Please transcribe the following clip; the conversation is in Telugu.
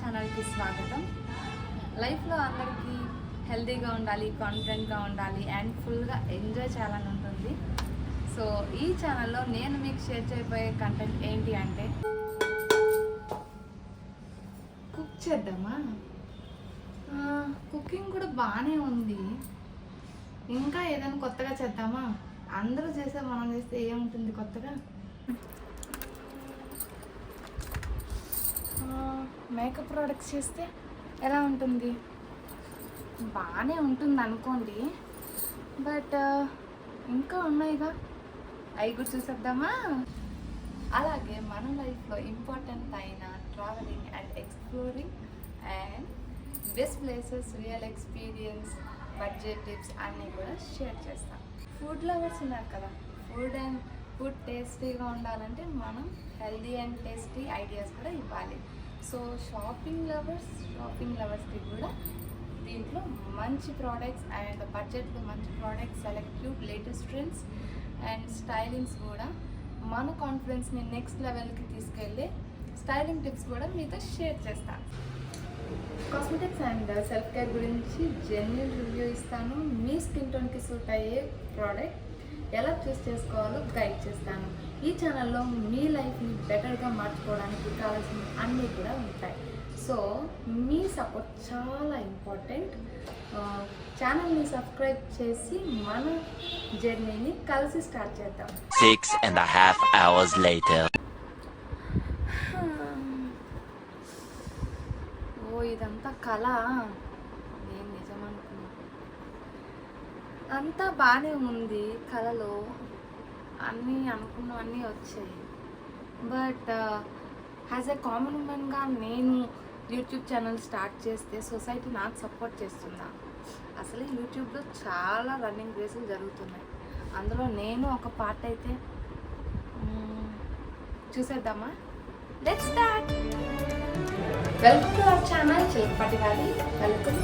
ఛానల్కి స్వాగతం. లైఫ్లో అందరికీ హెల్తీగా ఉండాలి, కాన్ఫిడెంట్గా ఉండాలి అండ్ ఫుల్గా ఎంజాయ్ చేయాలని ఉంటుంది. సో ఈ ఛానల్లో నేను మీకు షేర్ చేయబోయే కంటెంట్ ఏంటి అంటే కుక్ చేద్దామా. కుకింగ్ కూడా బాగానే ఉంది, ఇంకా ఏదైనా కొత్తగా చేద్దామా. అందరూ చేస్తే మనం చేస్తే ఏముంటుంది కొత్తగా. మేకప్ ప్రోడక్ట్స్ చేస్తే ఎలా ఉంటుంది, బాగానే ఉంటుంది అనుకోండి. బట్ ఇంకా ఉన్నాయిగా, అవి కూడా చూసేద్దామా. అలాగే మన లైఫ్లో ఇంపార్టెంట్ అయిన travelling and exploring and best places, real experience, budget tips అన్నీ కూడా షేర్ చేస్తాం. ఫుడ్ లవర్స్ ఉన్నారు కదా, ఫుడ్ టేస్టీగా ఉండాలంటే మనం హెల్దీ అండ్ టేస్టీ ఐడియాస్ కూడా ఇవ్వాలి. సో షాపింగ్ లవర్స్కి కూడా దీంట్లో మంచి ప్రోడక్ట్స్ అండ్ బడ్జెట్లో మంచి products, selective latest trends and stylings కూడా మన కాన్ఫిడెన్స్ని నెక్స్ట్ లెవెల్కి తీసుకెళ్ళే స్టైలింగ్ టిప్స్ కూడా మీతో షేర్ చేస్తాను. కాస్మెటిక్స్ అండ్ సెల్ఫ్ కేర్ గురించి జెన్యున్ రివ్యూ ఇస్తాను. మీ స్కిన్ టోన్కి సూట్ అయ్యే ప్రోడక్ట్ ఎలా చూస్ చేసుకోవాలో గైడ్ చేస్తాను. ఈ ఛానల్లో మీ లైఫ్ని బెటర్గా మార్చుకోవడానికి కావాల్సిన అన్నీ కూడా ఉంటాయి. సో మీ సపోర్ట్ చాలా ఇంపార్టెంట్. ఛానల్ని సబ్స్క్రైబ్ చేసి మన జర్నీని కలిసి స్టార్ట్ చేద్దాం. 6.5 hours later. ఇదంతా కళ, నేను నిజమనుకున్నా. అంతా బాగానే ఉంది, కళలో అన్నీ అనుకున్నవన్నీ వచ్చాయి. బట్ యాజ్ ఎ కామన్ ఉమెన్గా నేను యూట్యూబ్ ఛానల్ స్టార్ట్ చేస్తే సొసైటీ నాకు సపోర్ట్ చేస్తుందా? అసలు యూట్యూబ్లో చాలా రన్నింగ్ రేసులు జరుగుతున్నాయి, అందులో నేను ఒక పార్ట్ అయితే చూసేద్దామా. Let's start. Welcome to our channel Chilakapati గారి. వెల్కమ్.